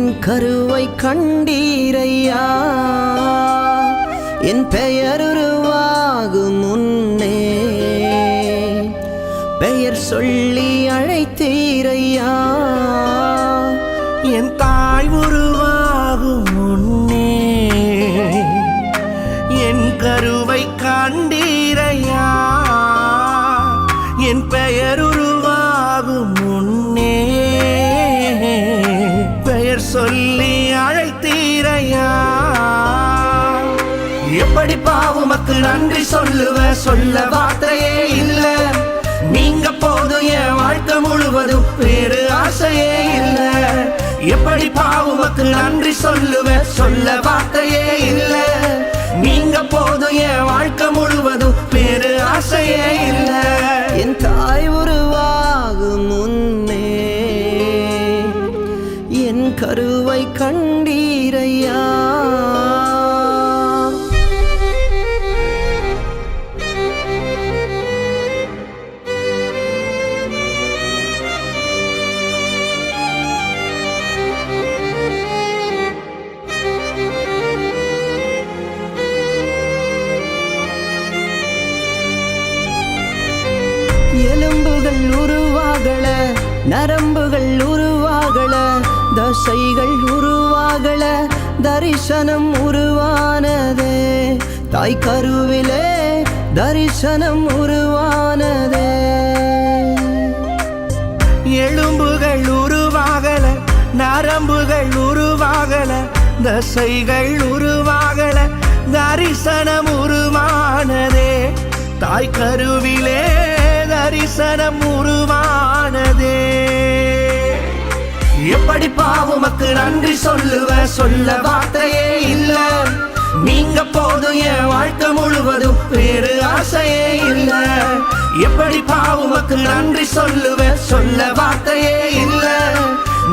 என் கருவை கண்டீரையா என் பெயர் உருவாகும் முன்னே பெயர் சொல்லி அழைத்தீரையா என் தாய் உருவாகும் முன்னே என் கருவை கண்டீரையா என் பெயர் உருவாகும் முன்னே பெயர் சொல்லி அழைத்தீரையா எப்படி பாவுமக்கு நன்றி சொல்ல வார்த்தையே இல்ல நீங்க போதும் என் வாழ்க்கை முழுவதும் வேறு ஆசையே இல்ல எப்படி பாவுமக்கு நன்றி சொல்ல வார்த்தையே இல்ல நீங்க போதும் என் வாழ்க்கை முழுவதும் வேறு ஆசையே இல்ல என் தாய் உருவாகும் முன்னே என் கருவை கண்டீரையா எலும்புகள் உருவாகல நரம்புகள் உருவாகல தசைகள் உருவாகல தரிசனம் உருவானதே தாய் கருவிலே தரிசனம் உருவானதே எலும்புகள் உருவாகல நரம்புகள் உருவாகல தசைகள் உருவாகல தரிசனம் உருவானதே தாய் கருவிலே தரிசனம் உருவானதே எப்படி பாவுமக்கு நன்றி சொல்ல வார்த்தையே இல்ல நீங்க போதும் என் வாழ்க்கை முழுவதும் வேறு ஆசையே இல்ல எப்படி பாவுமக்கு நன்றி சொல்ல வார்த்தையே இல்ல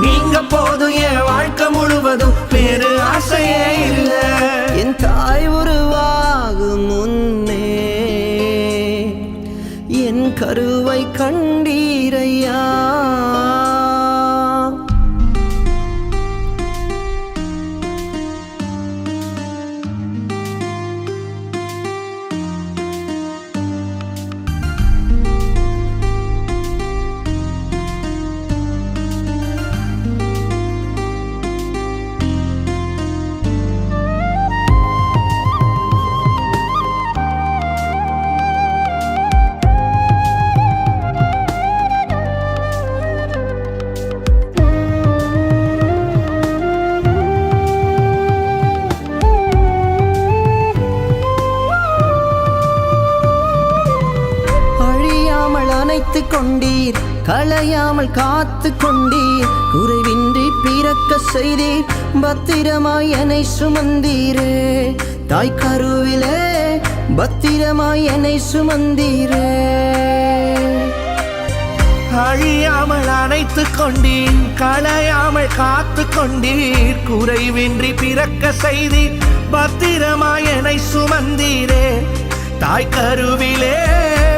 நீங்க போதும் என் வாழ்க்கை முழுவதும் வேறு ஆசையே இல்ல என் தாய் உருவாகும் முன்னே என் கருவை கண்டீரையா அணைத்து கொண்டீர் களையாமல் காத்து கொண்டீர் குறைவின்றி பிறக்க செய்தீர் பத்திரமாய் என்னை சுமந்தீரே தாய் கருவிலே பத்திரமாய் என்னை சுமந்தீரே அழியாமல் அணைத்து கொண்டீர் களையாமல் காத்து கொண்டீர் குறைவின்றி பிறக்க செய்தீர் பத்திரமாய் என்னை சுமந்தீரே தாய் கருவிலே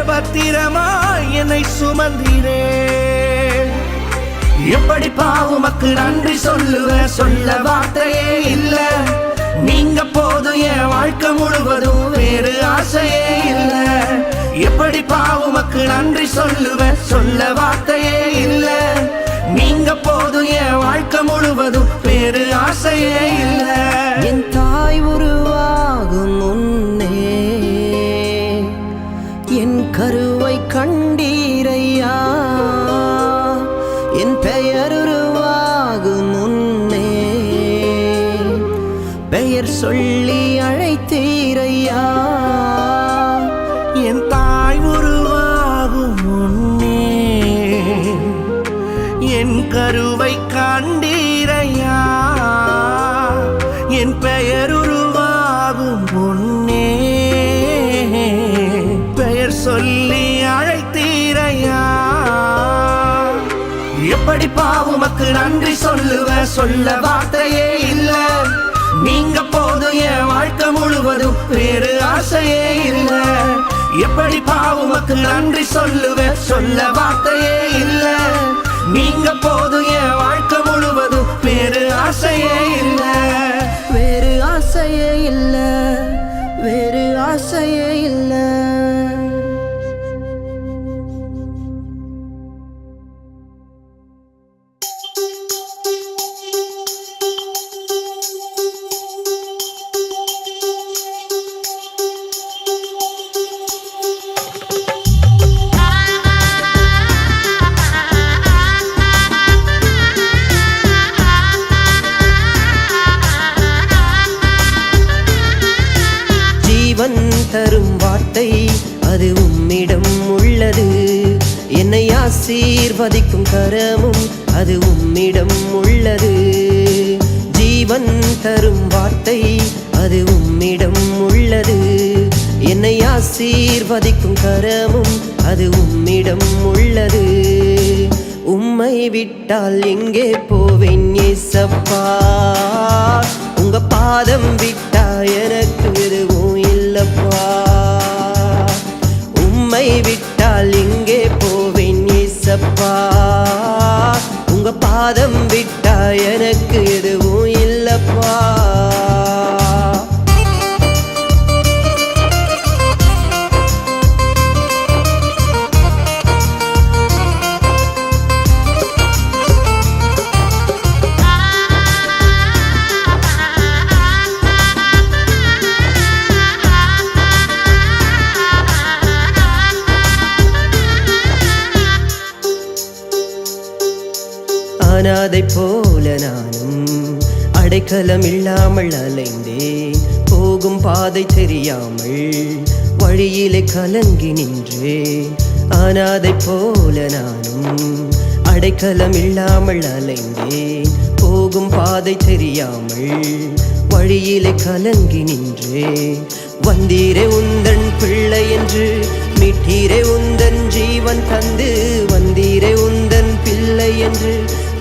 பத்திரமாய் என்னை சுமந்தீரே எப்படி பாவுமக்கு நன்றி சொல்ல வார்த்தையே இல்ல நீங்க போதும் என் வாழ்க்கை முழுவதும் வேறு ஆசையே இல்ல எப்படி பாவுமக்கு நன்றி சொல்ல வார்த்தையே இல்ல நீங்க போதும் என் வாழ்க்கை முழுவதும் வேறு ஆசையே இல்ல என் தாய் உருவாகும் முன்னே என் கருவை கண்டீரையா என் பெயர் உருவாகும் முன்னே பெயர் சொல்லி அழைத்தீரையா என் தாய் உருவாகும் முன்னே என் கருவை கண்டீரையா என் பெயர் உருவாகும் முன்னே பெயர் சொல்லி அழைத்தீரையா எப்படி பாவுமக்கு நன்றி சொல்ல வார்த்தையே இல்ல நீங்க போதும் என் வாழ்க்கை முழுவதும் வேறு ஆசையே இல்ல எப்படி பாவுமக்கு நன்றி சொல்ல வார்த்தையே இல்ல நீங்க போதும் என் வாழ்க்கை முழுவதும் வேறு ஆசை ஆசையே இல்லை. ஜீவன் தரும் வார்த்தை அது உம்மிடம் உள்ளது. என்னை ஆசீர்வதிக்கும் கரமும் அது உம்மிடம் உள்ளது. ஜீவன் தரும் வார்த்தை அது உம்மிடம் உள்ளது. என்னை ஆசீர்வதிக்கும் கரமும் அது உம்மிடம் உள்ளது. உம்மை விட்டால் எங்கே போவேன் ஏசப்பா? உங்க பாதம் விட்டா எனக்கு எதுவும் இல்லப்பா. உம்மை விட்டால் எங்கே போவேன் ஏசப்பா? உங்க பாதம் விட்டா எனக்கு எதுவும் இல்லப்பா. அனாதை போல நானும் அடைக்கலம் இல்லாமல் அலைந்தேன். போகும் பாதை தெரியாமல் வழியிலே கலங்கி நின்றேன். அனாதை போல நானும் அடைக்கலம் இல்லாமல் அலைந்தேன். போகும் பாதை தெரியாமல் வழியிலே கலங்கி நின்றேன். வந்தீரே உந்தன் பிள்ளை என்று மீட்டீரே உந்தன் ஜீவன் தந்து. வந்தீரே உந்தன் பிள்ளை என்று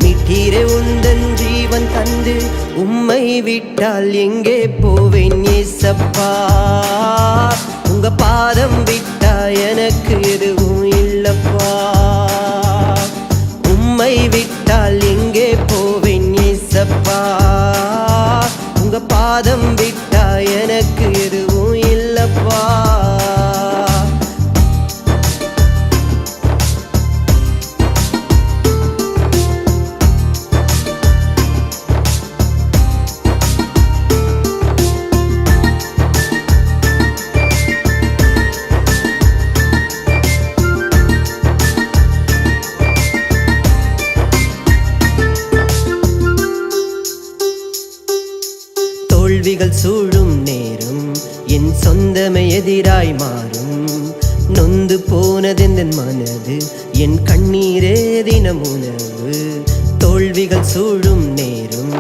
மீட்டீரே உந்தன் ஜீவன் தந்து. உம்மை விட்டால் எங்கே போவேன் ஏசப்பா? உங்க பாதம் விட்டா எனக்கு எதுவும் இல்லப்பா. உம்மை விட்டால் எங்கே போவேன் ஏசப்பா? உங்க பாதம் விட்டா எனக்கு எதுவும் இல்லப்பா. தோல்விகள் சூழும் நேரம் என் சொந்தமே எதிராய் மாறும். நொந்து போனதெந்தன் மனது என் கண்ணீரே தினம் உணவு. தோல்விகள் சூழும் நேரம்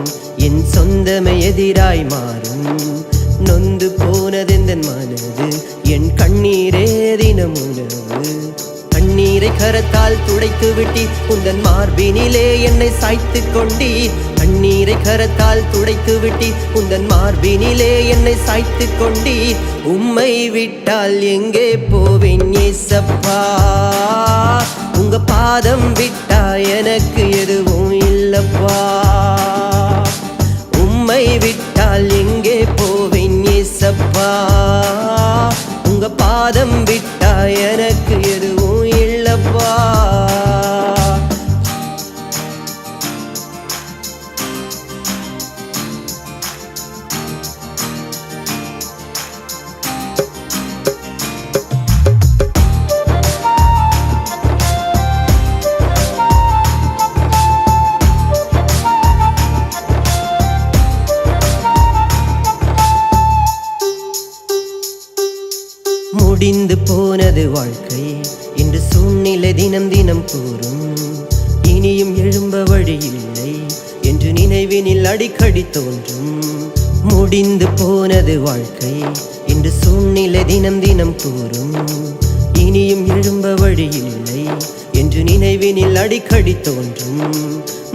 என் சொந்தமே எதிராய் மாறும். நொந்து போனதெந்தன் மனது என் கண்ணீரே தினம் உணவு. கண்ணீரை கரத்தால் துடைத்து விட்டி உந்தன் மார்பினிலே என்னை சாய்த்து கொண்டீர். கண்ணீரை கரத்தால் துடைத்து விட்டி உந்தன் மார்பினிலே என்னை சாய்த்து கொண்டீர். உம்மை விட்டால் எங்கே போவேன் ஏசப்பா? உங்க பாதம் விட்டா எனக்கு எதுவும் இல்லப்பா. உம்மை விட்டால் எங்கே போவேன் ஏசப்பா? உங்க பாதம் விட்டா எனக்கு எதுவும் இல்லப்பா. முடிந்து போனது வாழ்க்கை என்று சூழ்நிலை தினம் தினம் கூறும். இனியும் எழும்ப வழி இல்லை என்று நினைவினில் அடிக்கடி தோன்றும். முடிந்து போனது வாழ்க்கை என்று சூழ்நிலை தினம் தினம் கூறும். இனியும் எழும்ப வழி இல்லை என்று நினைவினில் அடிக்கடி தோன்றும்.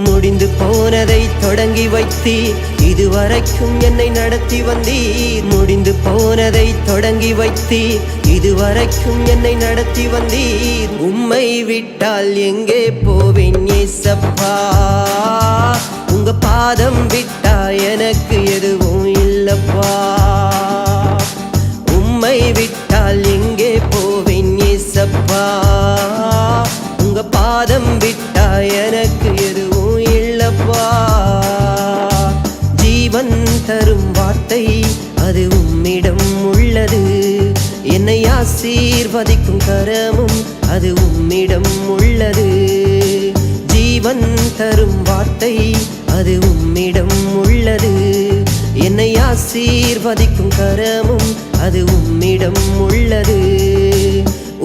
முடிந்து போனதை தொடங்கி வைத்தீர், இதுவரைக்கும் என்னை நடத்தி வந்தீர். முடிந்து போனதை தொடங்கி வைத்தீர், இதுவரைக்கும் என்னை நடத்தி வந்தீர். உம்மை விட்டால் எங்கே போவேன் ஏசப்பா? உங்க பாதம் விட்டா எனக்கு எதுவும் இல்லப்பா. உம்மை பாதம் விட்டா எனக்கு எதுவும் இல்லப்பா. ஜீவன் தரும் வார்த்தை அது உம்மிடம் உள்ளது. என்னை ஆசீர்வதிக்கும் கரமும் அது உம்மிடம் உள்ளது. ஜீவன் தரும் வார்த்தை அது உம்மிடம் உள்ளது. என்னை ஆசீர்வதிக்கும் கரமும் அது உம்மிடம் உள்ளது.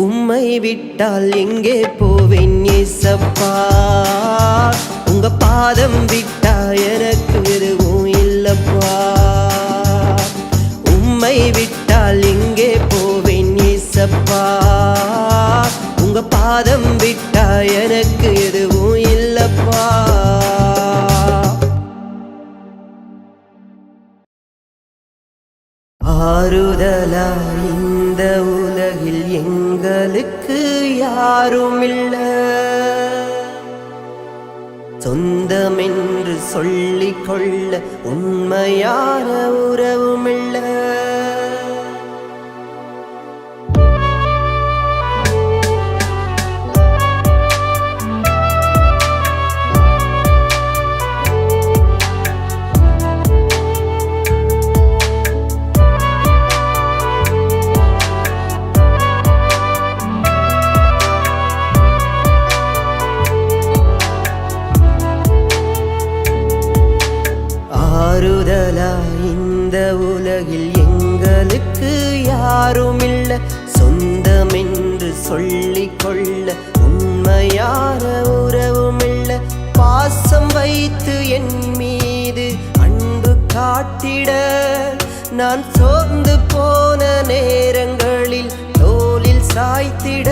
உம்மை விட்டால் எங்கே போவேன் ஏசப்பா. உங்க பாதம் விட்டா எனக்கு எதுவும் இல்லப்பா. உம்மை விட்டால் எங்கே போவேன் ஏசப்பா. உங்க பாதம் விட்டா எனக்கு எதுவும் இல்லப்பா. ஆறுதலா இந்த உலகில் எங்களுக்கு யாரும் இல்ல. சொந்தமென்று சொல்லிக் கொள்ள உண்மையான உறவுமில்ல. ஆறுதலா இந்த உலகில் எங்களுக்கு யாரும் இல்ல. சொந்தமென்று சொல்லிக் கொள்ள உண்மையான உறவுமில்ல. பாசம் வைத்து என் மீது அன்பு காட்டிட நான் சோர்ந்து போன நேரங்களில் தோளில் சாய்த்திட.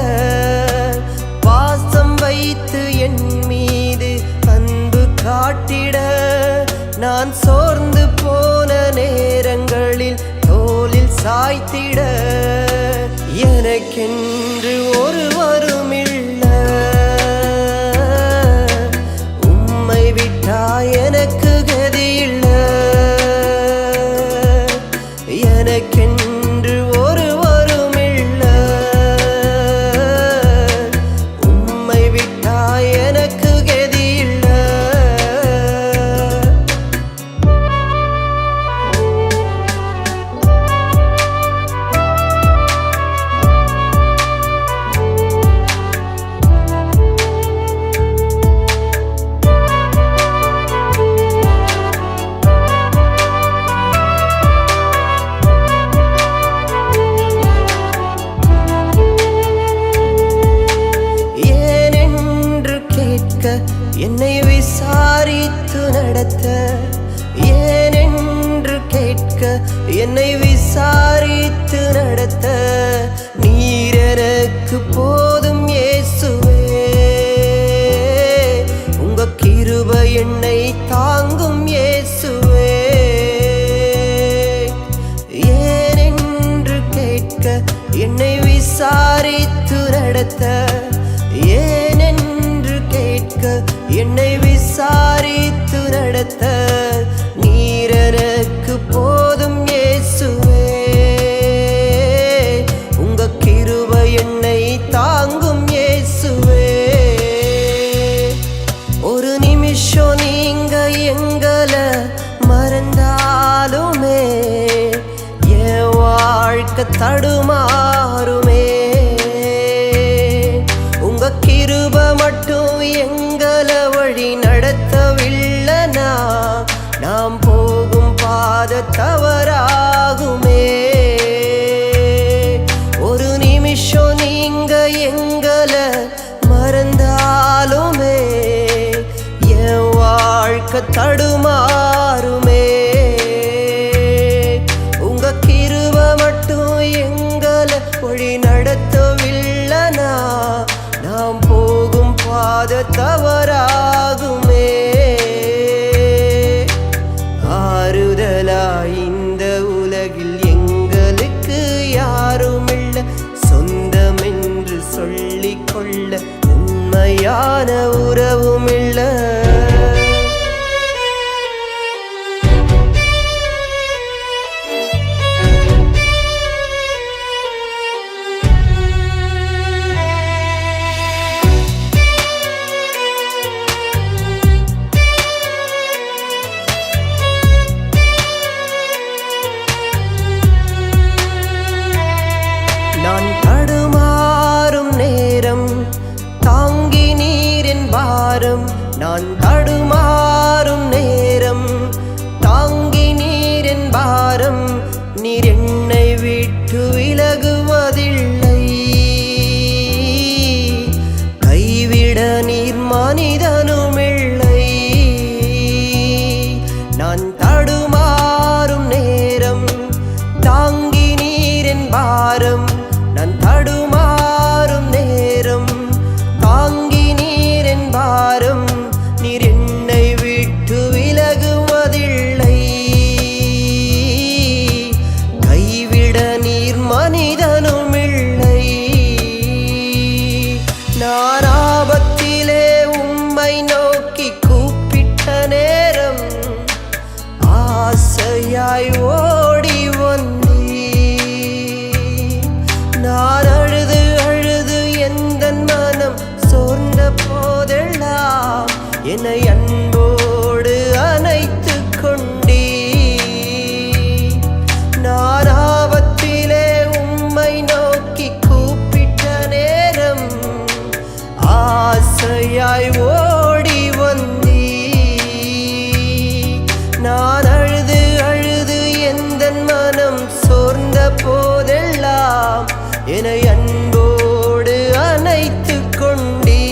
பாசம் வைத்து என் மீது அன்பு காட்டிட நான் சோர்ந்து போன நேரங்களில் தோளில் சாய்த்திட. எனக்கென்று ஒருவரும் இல்ல. உம்மை விட்டா எனக்கு கதி இல்ல. எனக்கென்று ஒருவரும் இல்ல. உம்மை விட்டா எனக்கு கதி இல்ல. என்னை விசாரித்து நடத்த. ஏனென்று கேட்க என்னை விசாரித்து நடத்த. நீர் எனக்கு போதும் இயேசுவே. உங்க கிருபை என்னை தாங்கும் இயேசுவே. ஏனென்று கேட்க என்னை விசாரித்து நடத்த. ஏனென்று கேட்க என்னை விசாரித்து நடத்த. நீர் எனக்கு போதும் இயேசுவே. உங்க கிருபை என்னை தாங்கும் இயேசுவே. ஒரு நிமிஷம் நீங்க எங்களை மறந்தாலுமே என் வாழ்க்கை தடுமாறுமே. உங்க கிருபை மட்டும் எங்களை வழி நடத்தவில்லைனா நாம் போகும் பாதை தவறாகுமே. ஒரு நிமிஷம் நீங்க எங்களை மறந்தாலுமே என் வாழ்க்கை தடுமாறுமே. உங்க கிருபை மட்டும் எங்களை வழி நடத்தவில்லைனா நாம் போகும் பாதை தவறாகுமே. ஆறுதலா இந்த உலகில் எங்களுக்கு யாரும் இல்ல. சொந்தமென்று சொல்லிக் கொள்ள உண்மையான உறவுமில்ல. நான் தடுமாறும் நேரம் தாங்கி நீரின் பாரம். நான் தடுமாறும் நேரம் தாங்கி நீரின் பாரம். நீர் என்னை விட்டு விலகுவதில்லை. கைவிட நீர் மனிதனும் இல்லை. நான் ஆபத்திலே உம்மை நோக்கி கூப்பிட்ட நேரம் ஆசையாய் ஓடி வந்தீ. நான் அழுது அழுது எந்தன் மனம் சோர்ந்த போதெல்லாம் என்னை அன்போடு அணைத்து கொண்டீ. நான் ஆபத்திலே உம்மை நோக்கி கூப்பிட்ட நேரம் ஆசையாய் ஓடி வந்தீ. நான் அழுது அழுது எந்தன் மனம் சோர்ந்த போதெல்லாம் என்னை அன்போடு அணைத்து கொண்டீ.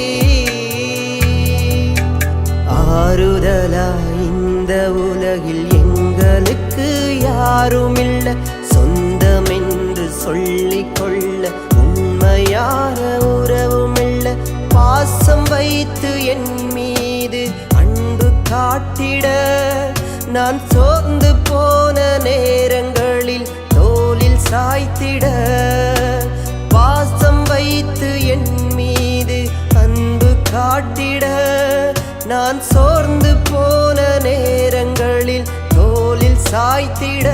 ஆறுதலாய் இந்த உலகில் எங்களுக்கு யாருமில்ல. சொந்தமென்று சொல்லிக் கொள்ள உண்மையான உறவுமில்ல. பாசம் வைத்து என் மீது அன்பு காட்டிட நான் சோர்ந்து போன நேரங்களில் தோளில் சாய்த்திட. பாசம் வைத்து என் மீது அன்பு காட்டிட நான் சோர்ந்து போன நேரங்களில் தோளில் சாய்த்திட.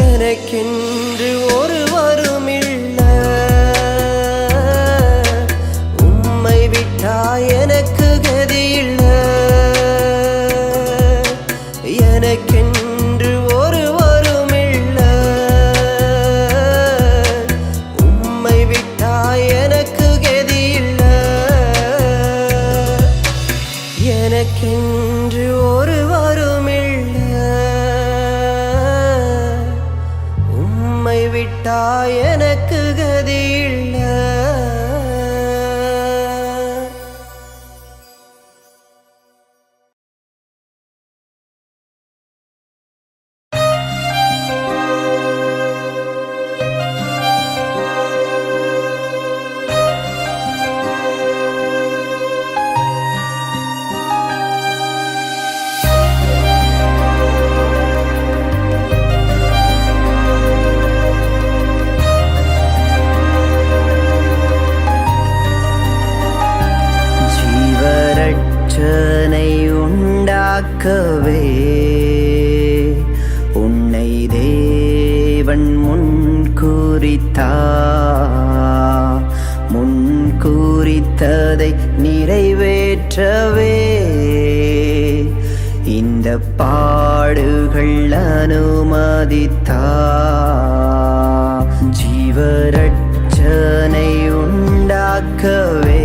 எனக்கென்று ஒருவரும் இல்லை. உம்மை விட்டா எனக்கு கதி இல்லை. எனக்கென்று ஒருவரும் இல்லை. உம்மை விட்டா எனக்கு கதி இல்லை. எனக்கென்று ஒருவரும் இல்லை. உம்மை விட்டா எனக்கு கதி இல்லை. ஜீவரட்சனை உண்டாக்கவே உன்னை தேவன் முன்குறித்ததை நிறைவேற்றவே இந்த பாடுகள் அனுமதித்தார். ஜீவரட்சனை உண்டாக்கவே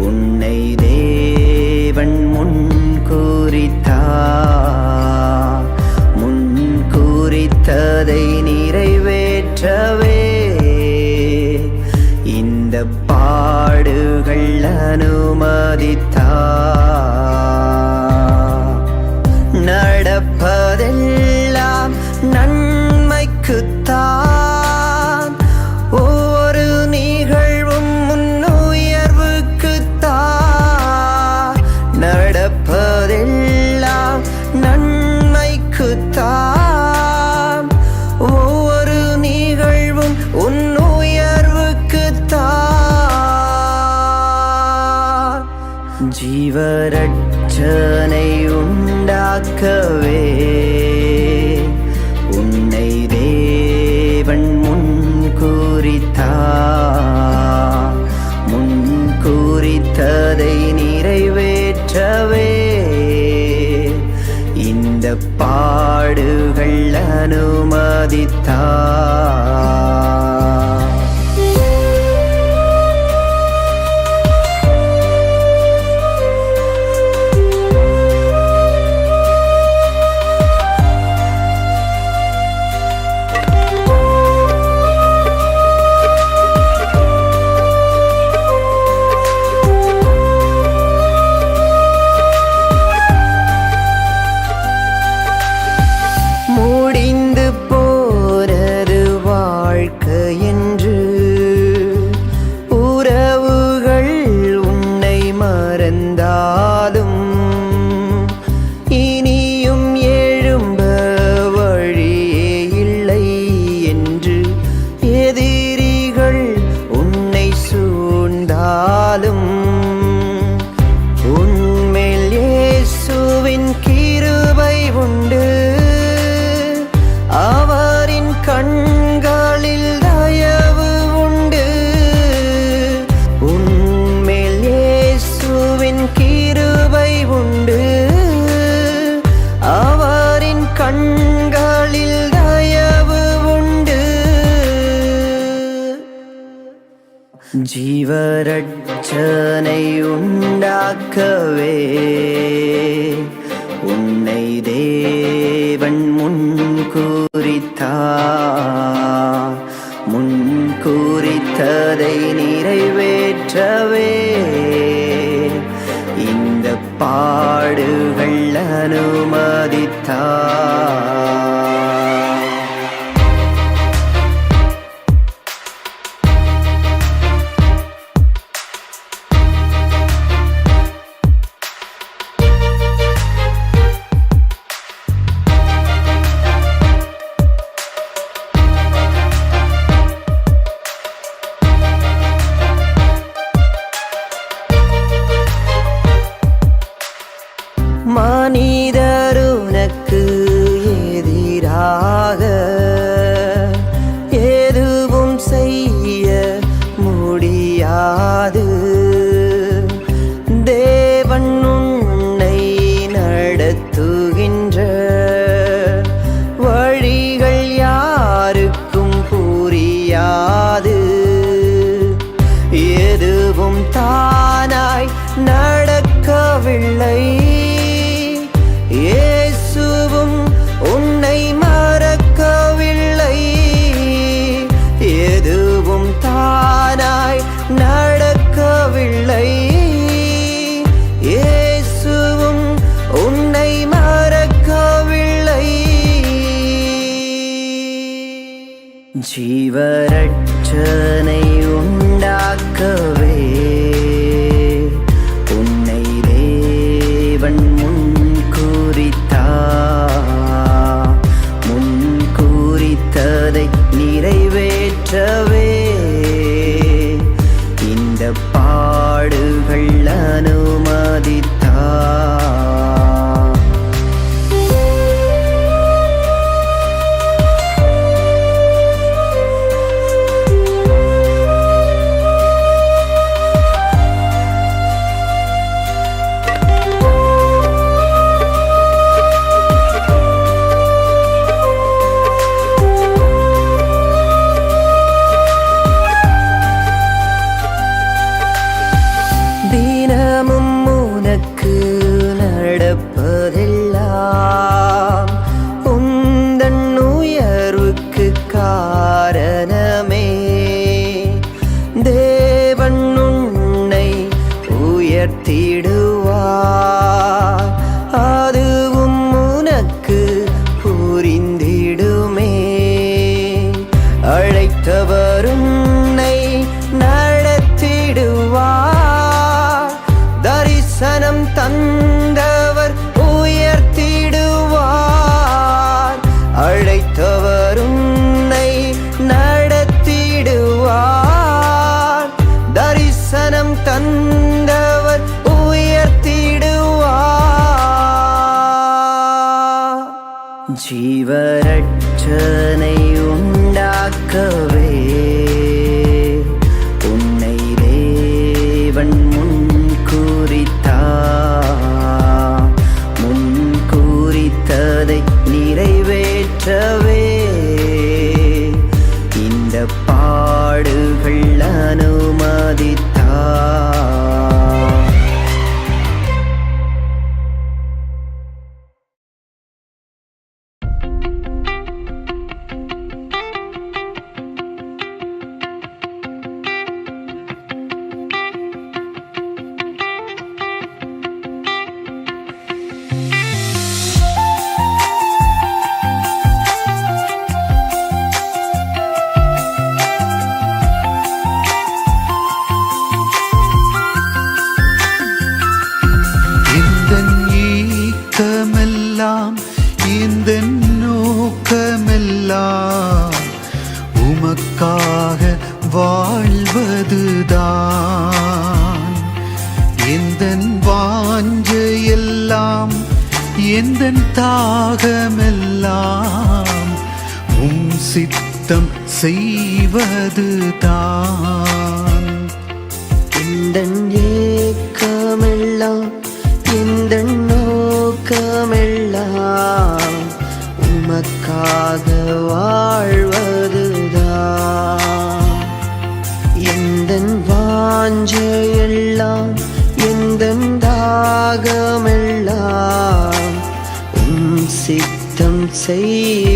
உன்னை தேவன் முன்குறித்ததை நிறைவேற்றவே இந்த பாடுகள் அனுமதித்தார். நடப்பதெல்லாம் நன்மைக்குத்தான். ஒவ்வொரு நிகழ்வும் முன்னுயர்வுக்குத்தான். நடப்பதெல்லாம் நன்மைக்குத்தான். ஒவ்வொரு நிகழ்வும் உன்னுயர்வுக்குத்தான். ஜீவரட்சனை உண்டாக்கவே உன்னை தேவன் முன்குறித்ததை நிறைவேற்றவே இந்த பாடுகள் அனுமதித்தார். ஜீவரட்சனை உண்டாக்கவே உன்னை தேவன் முன்குறித்ததை நிறைவேற்றவே இந்த பாடுகள் அனுமதித்தார். மனிதருனக்கு எதிராக எதுவும் செய்ய முடியாது. தேவன் உன்னை நடத்துகின்ற வழிகள் யாருக்கும் புரியாது. எதுவும் தானாய் நடக்கவில்லை. இயேசுவும் உன்னை மறக்கவில்லை. எதுவும் தானாய் நடக்கவில்லை. இயேசுவும் உன்னை மறக்கவில்லை. ஜீவரட்சனை உண்டாக்கவே உன்னை தேவன் முன்குறித்ததை நிறைவேற்றவே இந்த பாடுகள் அனுமதித்தார். தினமும் உனக்கு நடப்பதெல்லாம் உந்தன் உயர்வுக்கு காரணமே. தேவன் உன்னை உயர்த்திடுவார். அதுவும் உனக்கு புரிந்திடுமே. அழைத்தவர் உன்னை நடத்திடுவார். தரிசனம் தந்தவர் உயர்த்திடுவார். அழைத்தவர் உன்னை நடத்திடுவார். தரிசனம் தந்தவர் உயர்த்திடுவார். ஜீவரட்சனை உண்டாக்கவே உன்னை தேவன் முன்குறித்ததை நிறைவேற்றவே இந்த பாடுகள் அனுமதித்தார். உமக்காக வாழ்வதுதான் எந்தன் வாஞ்சையெல்லாம், எந்தன் தாகமெல்லாம் உம் சித்தம் செய்வதுதான். எந்தன் ஏக்கமெல்லாம், எந்தன் நோக்கமெல்லாம் உமக்காக வாழ்வதுதான். எந்தன் வாஞ்சையெல்லாம் எந்தன் தாகமெல்லாம் உம் சித்தம் செய்வதுதான்.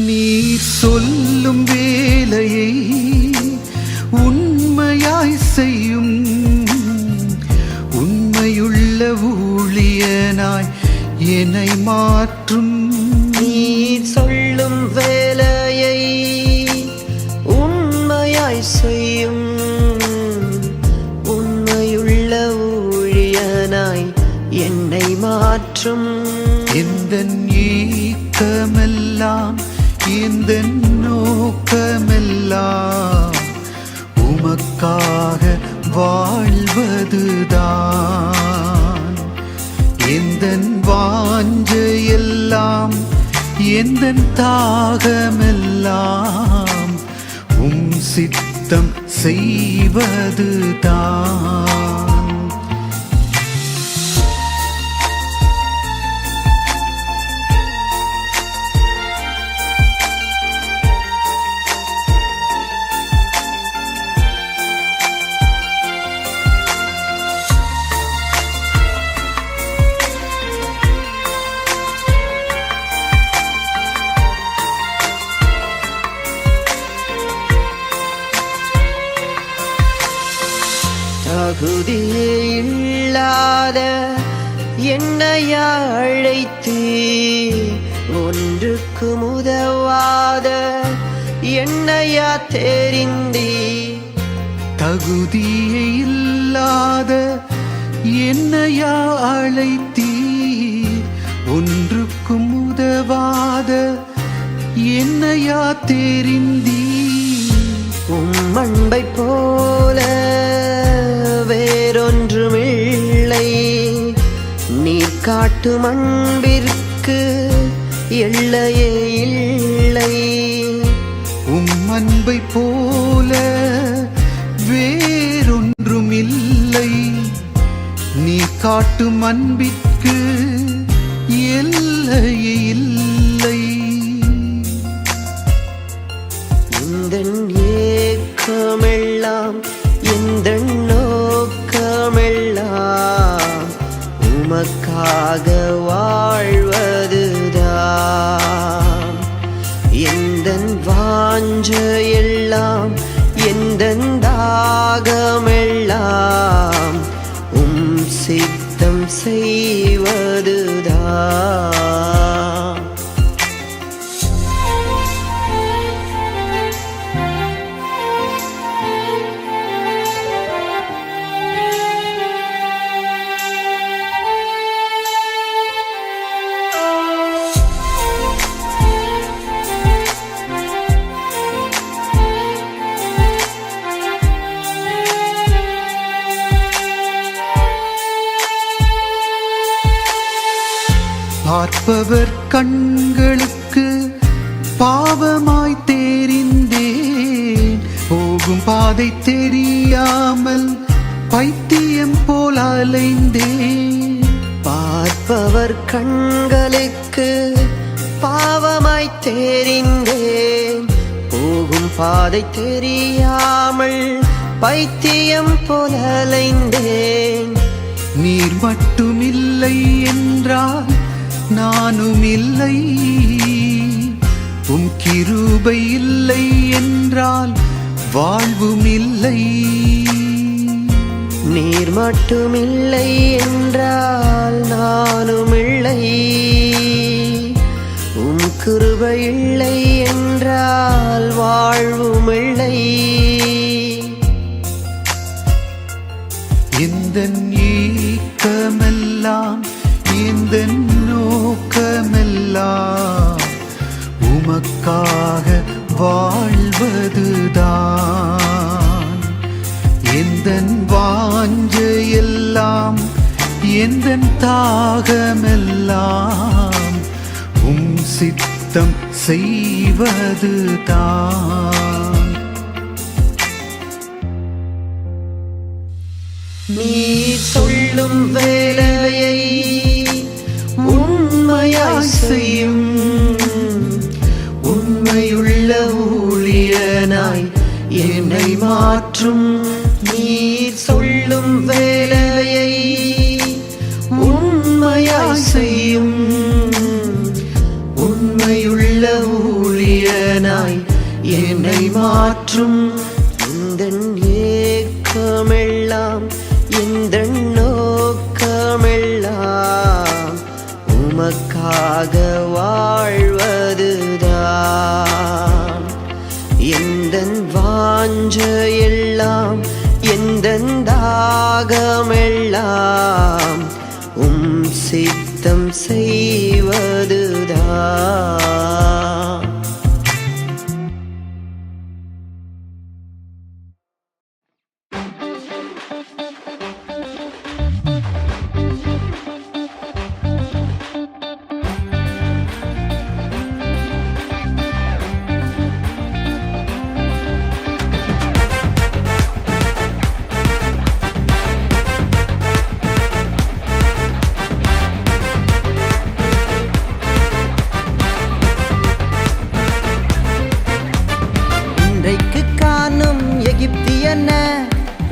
நீர் சொல்லும் வேலையை உண்மையாய் செய்யும் உண்மையுள்ள ஊழியனாய் என்னை மாற்றும். நீர் சொல்லும் வேலையை உண்மையாய் செய்யும் உண்மையுள்ள ஊழியனாய் என்னை மாற்றும். எந்தன் ஏக்கமெல்லாம் எந்தன் நோக்கமெல்லாம் உமக்காக வாழ்வதுதான். எந்தன் வாஞ்சையெல்லாம் எந்தன் தாகமெல்லாம் உம் சித்தம் செய்வதுதான். தகுதியே இல்லாத என்னை அழைத்தீ, ஒன்றுக்கு உதவாத என்னையா தெரிந்தீ. தகுதியே இல்லாத என்னையா அழைத்தீர், ஒன்றுக்கும் உதவாத என்னையா தெரிந்தீர். உம் அன்பை போல வேறொன்றுமில்லை, நீர் காட்டும் அன்பிற்கு எல்லையே இல்லை. உம் அன்பை போல வேறொன்றும் இல்லை, நீ காட்டும் அன்பிற்கு எல்லையே இல்லை. எந்தன் ஏக்கமெல்லாம் எந்தன் நோக்கமெல்லாம் உமக்காக வாழ்வதுதான். எந்தன் வாஞ்சையெல்லாம் எந்தன் தாகமெல்லாம் உம் சித்தம் செய்வதுதான். பார்ப்பவர் கண்களுக்கு பாவமாய் தெரிந்தேன், போகும் பாதை தெரியாமல் பைத்தியம் போல் அலைந்தேன். பார்ப்பவர் கண்களுக்கு பாவமாய் தெரிந்தேன், போகும் பாதை தெரியாமல் பைத்தியம் போல் அலைந்தேன். நீர் மட்டுமில்லை என்றால் நானும் இல்லை, உம் கிருபை இல்லை என்றால் வாழ்வும் இல்லை. நீர் மட்டுமில்லை என்றால் நானும் இல்லை, உம் கிருபை இல்லை என்றால் வாழ்வும் இல்லை. எந்தன் ஏக்கமெல்லாம் எந்தன் நோக்கமெல்லாம் உமக்காக வாழ்வதுதான். எந்தன் வாஞ்சையெல்லாம் எந்தன் தாகமெல்லாம் உம் சித்தம் செய்வதுதான். நீ சொல்லும் வேலையை உண்மையாய் செய்யும் மாற்றும் நீர் சொல்லும் வேலையை உண்மையாய் செய்யும் உண்மையுள்ள ஊழியனாய் என்னை மாற்றும். இந்த ஏக்கமெல்லாம் இந்த நோக்கமெல்லாம் உமக்காக வாழ்வதுதான். எந்த வாஞ்சையெல்லாம் எந்த தாகமெல்லாம் சித்தம் செய்வதுதான்.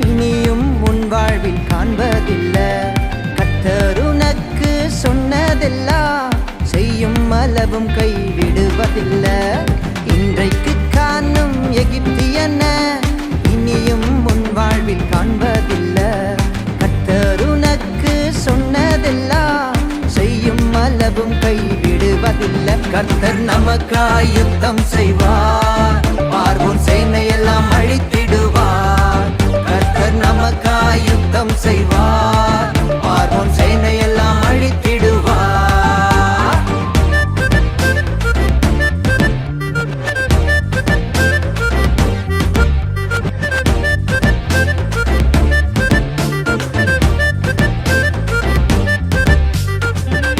இனியும் உன் வாழ்வில் காண்பதில்லை. கர்த்தர் உனக்கு சொன்னதெல்லாம் செய்யும் அளவும் கைவிடுவதில்லை. இன்றைக்கு காணும் எகிப்தியன இனியும் உன் வாழ்வில் காண்பதில்லை. கர்த்தர் உனக்கு சொன்னதெல்லாம் செய்யும் அளவும் கைவிடுவதில்லை. கர்த்தர் நமக்காய் யுத்தம் செய்வார், பார்வோன் சேனையெல்லாம் அழித்திடுவார். கர்த்தர் நமக்காய் யுத்தம் செய்வார், பார்வோன் சேனையெல்லாம் அழித்திடுவார்.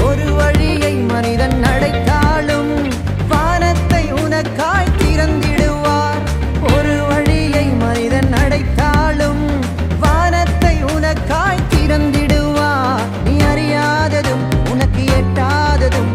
ஒரு வழியை மனிதன் அடைத்தாலும் வானத்தை உனக்காய் திறந்திடுவார். ஒரு வழியை மனிதன் அடைத்தாலும் வானத்தை உனக்காய் திறந்திடுவார். நீ அறியாததும் உனக்கு எட்டாததும்,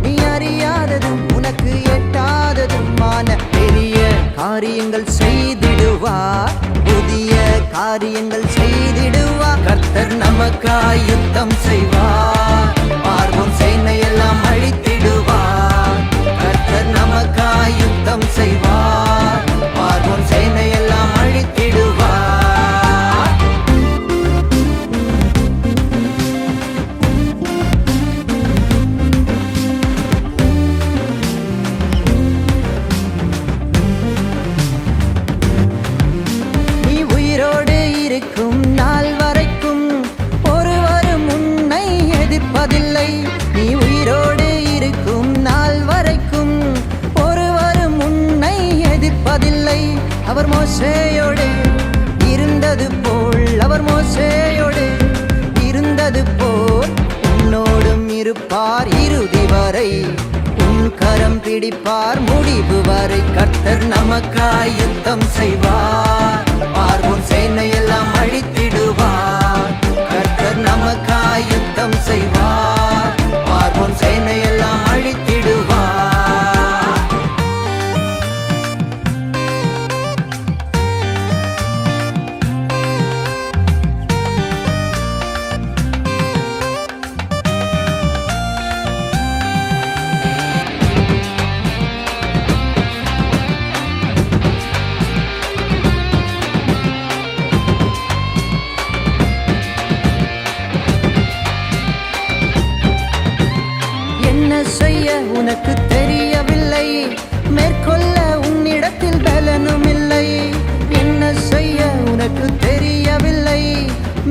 நீ அறியாததும் உனக்கு எட்டாததுமான பெரிய காரியங்கள் செய்திடுவார், புதிய காரியங்கள் செய்திடுவார். கர்த்தர் நமக்காய் யுத்தம் செய்வார், பார்வோன் சேனையெல்லாம் அழித்திடுவார். கர்த்தர் நமக்காய் யுத்தம் செய்வார், பார்வோன் சேனையெல்லாம் அழித்திடுவார். நீ உயிரோடு இருக்கும் நாள் வரைக்கும் ஒருவரும் உன்னை எதிர்ப்பதில்லை. நீ உயிரோடு இருக்கும் நாள் வரைக்கும் ஒருவரும் உன்னை எதிர்ப்பதில்லை. அவர் மோசேயோடு இருந்தது போல், அவர் மோசேயோடு இருந்தது போல் உன்னோடும் இருப்பார் இறுதி வரை. உன் கரம் பிடிப்பார் முடிவு வரை. கர்த்தர் நமக்காய் யுத்தம் செய்வார், பார்வோன் சேனையெல்லாம் அழித்திடுவார். கர்த்தர் நமக்காய் யுத்தம் செய்வார், பார்வோன் சேனையெல்லாம் அழித்திடுவார். என்ன செய்ய உனக்கு தெரியவில்லை, மேற்கொள்ள உன்னிடத்தில் பலனும் இல்லை. என்ன செய்ய உனக்கு தெரியவில்லை,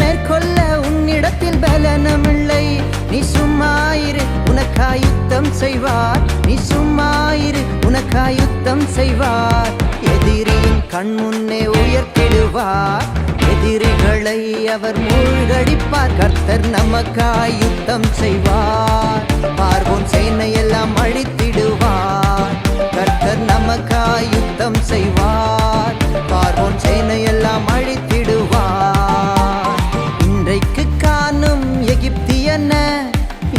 மேற்கொள்ள உன்னிடத்தில் பலனும் இல்லை. நீ சும்மாயிரு, உனக்காய் யுத்தம் செய்வார். நீ சும்மாயிரு, உனக்காய் யுத்தம் செய்வார். எதிரியின் கண் முன்னே உயர்த்திடுவார், எதிரிகளை அவர் மூழ்கடிப்பார். கர்த்தர் நமக்காய் யுத்தம் செய்வார், பார்வோன் சேனையெல்லாம் அழித்திடுவார். கர்த்தர் நமக்காய் யுத்தம் செய்வார், பார்வோன் சேனையெல்லாம் அழித்திடுவார். இன்றைக்கு காணும் எகிப்தியன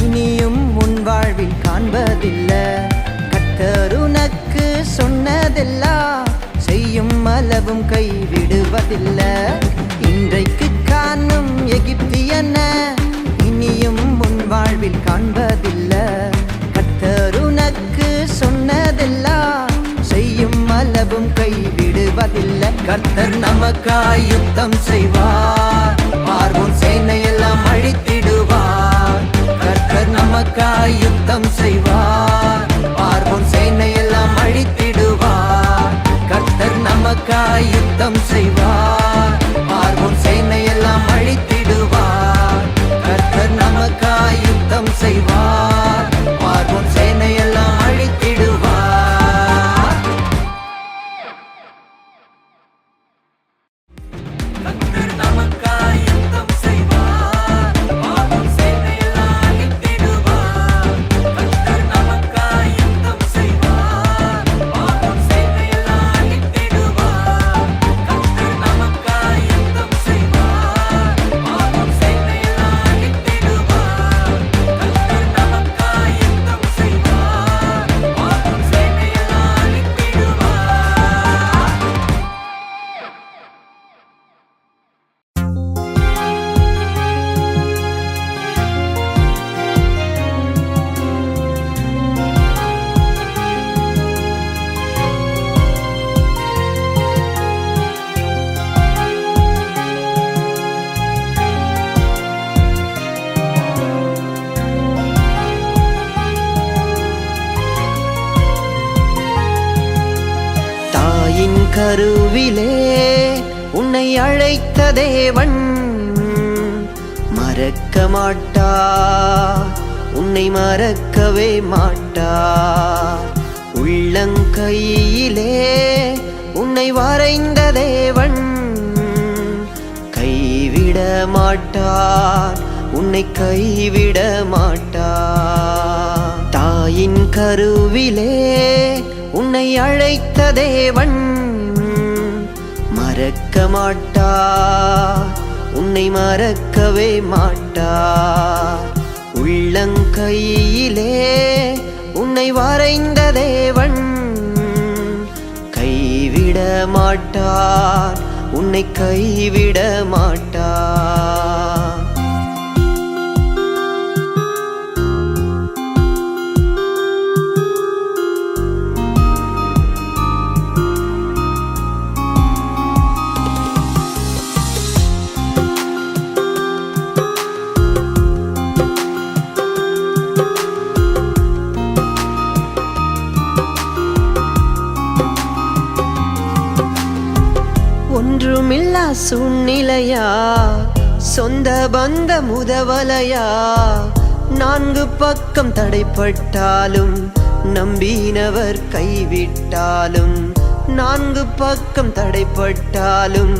இனியும் உன் வாழ்வில் காண்பதில்லை. கர்த்தர் உனக்கு சொன்னதெல்லாம் செய்யும் அளவும் கைவிடு காண்பதில்லை. இன்றைக்கு காணும் எகிப்தியன இனியும் உன் வாழ்வில் காண்பதில்லை. கர்த்தர் உனக்கு சொன்னதெல்லாம் செய்யும் அளவும் கைவிடுவதில்லை. கர்த்தர் நமக்காய் யுத்தம் செய்வார், பார்வோன் சேனையெல்லாம் அழித்திடுவார். கர்த்தர் நமக்காய் யுத்தம் செய்வார், பார்வோன் சேனையெல்லாம் அழித்திடுவார். கர்த்தர் நமக்காய் யுத்தம் செய்வார், பார்வோன் சேனையெல்லாம் அழித்திடுவார். கர்த்தர் நமக்காய் யுத்தம் செய்வார், பார்வோன் சேனையெல்லாம் அழித்திடுவார். கர்த்தர் நமக்காய் யுத்தம் செய்வார், பார்வோன் சேனையெல்லாம் அழித்திடுவார். கர்த்தர் நமக்காய் யுத்தம் செய்வார், பார்வோன் சேனையெல்லாம் அழித்திடுவார். கர்த்தர் நமக்காய் யுத்தம் செய்வார், பார்வோன் சேனையெல்லாம் அழித்திடுவார். கர்த்தர் நமக்காய் யுத்தம் செய்வார், பார்வோன் சேனையெல்லாம் தாயின் கருவிலே உன்னை அழைத்த தேவன் மறக்க மாட்டார், உன்னை மறக்கவே மாட்டார். உள்ளங்கையிலே உன்னை வரைந்த தேவன் கைவிட மாட்டார், உன்னை கைவிட மாட்டார். தாயின் கருவிலே உன்னை அழைத்த தேவன் மறக்க மாட்டார், உன்னை மறக்கவே மாட்டார். உள்ளங்கையிலே உன்னை வரைந்த தேவன் கைவிட மாட்டார், உன்னை கைவிட மாட்டார். ஒன்றுமில்லா சூழ்நிலையா, சொந்த பந்த முதவலையா, நான்கு பக்கம் தடைப்பட்டாலும் நம்பினவர் கைவிட்டாலும். நான்கு பக்கம் தடைப்பட்டாலும்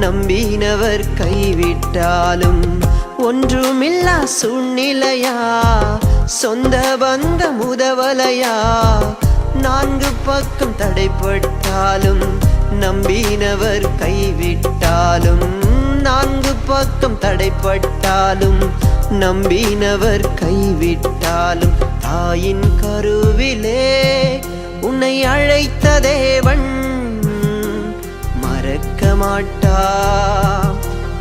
நம்பினவர் கைவிட்டாலும். ஒன்றுமில்லா சூழ்நிலையா, சொந்த பந்த முதவலையா, நான்கு பக்கம் தடைப்பட்டாலும் நம்பினவர் கைவிட்டாலும். நான்கு பக்கம் தடைப்பட்டாலும் நம்பினவர் கைவிட்டாலும். தாயின் கருவிலே உன்னை அழைத்த தேவன் மறக்க மாட்டார்,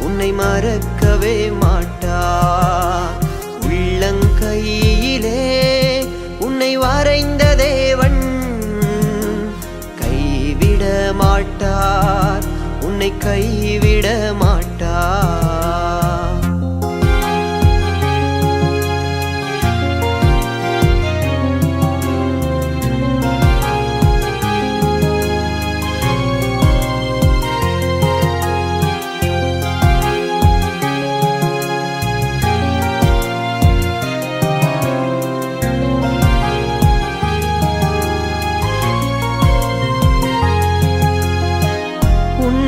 உன்னை மறக்கவே மாட்டார். உள்ளங்கையிலே உன்னை வரைந்த தேவன் கைவிட மாட்டார், உன்னை கைவிட மாட்டார்.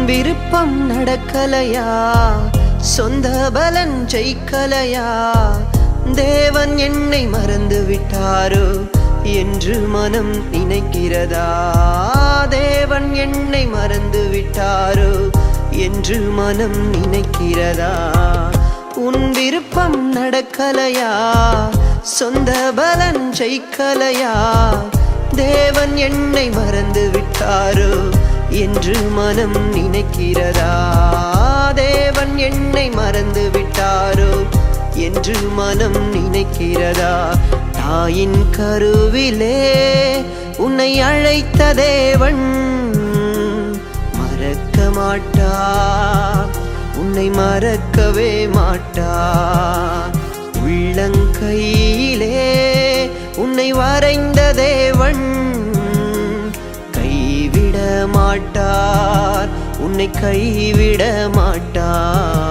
விருப்பம் நடக்கலையா, சொந்த பலன் ஜெயிக்கலையா, தேவன் என்னை மறந்து விட்டாரோ என்று மனம் நினைக்கிறதா? தேவன் என்னை மறந்து விட்டாரோ என்று மனம் நினைக்கிறதா? உன் விருப்பம் நடக்கலையா, சொந்த பலன் ஜெயிக்கலையா, தேவன் என்னை மறந்து விட்டாரோ என்று மனம் நினைக்கிறதா? தேவன் என்னை மறந்து விட்டாரோ என்று மனம் நினைக்கிறதா? தாயின் கருவிலே உன்னை அழைத்த தேவன் மறக்க மாட்டார், உன்னை மறக்கவே மாட்டார். உள்ளங்கையிலே உன்னை வரைந்த தேவன் கைவிட மாட்டார், உன்னை கைவிட மாட்டார்.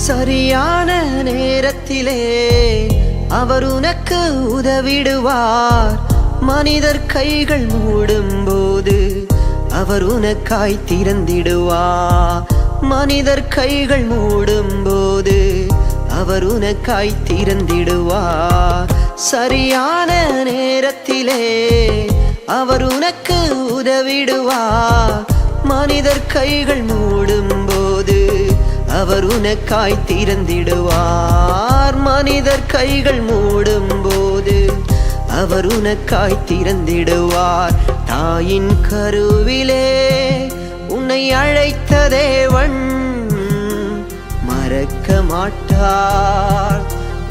சரியான நேரத்திலே அவர் உனக்கு உதவிடுவார். மனிதர் கைகள் மூடும்போது அவர் உனக்காய் திறந்திடுவார். மனிதர் கைகள் மூடும்போது அவர் உனக்காய் திறந்திடுவார். சரியான நேரத்திலே அவர் உனக்கு உதவிடுவார். மனிதர் கைகள் மூடும்போது அவர் உனக்காய் திறந்திடுவார். மனிதர் கைகள் மூடும்போது அவர் உனக்காய் திறந்திடுவார். தாயின் கருவிலே உன்னை அழைத்த தேவன் மறக்க மாட்டார்,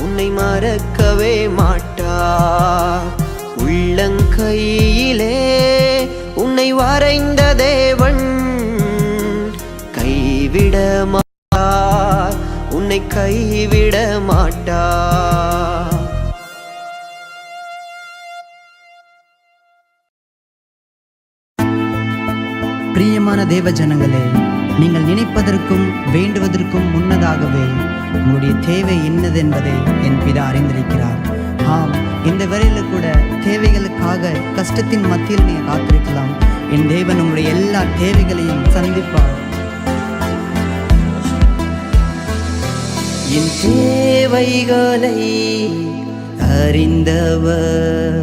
உன்னை மறக்கவே மாட்டார். உள்ளங்கையிலே உன்னை வரைந்த தேவன் கைவிட மாட்டார், உன்னை கைவிட மாட்டார். பிரியமான தேவ ஜனங்களே, நீங்கள் நினைப்பதற்கும் வேண்டுவதற்கும் முன்னதாகவே உங்களுடைய தேவை என்னது என்பதை என் பிதா அறிந்திருக்கிறார். ஆம், இந்த வேளையில் கூட தேவைகளுக்காக கஷ்டத்தின் மத்தியில் நீங்கள் காத்திருக்கலாம். என் தேவன் உங்களுடைய எல்லா தேவைகளையும் சந்திப்பார். என் தேவைகளை அறிந்தவர்,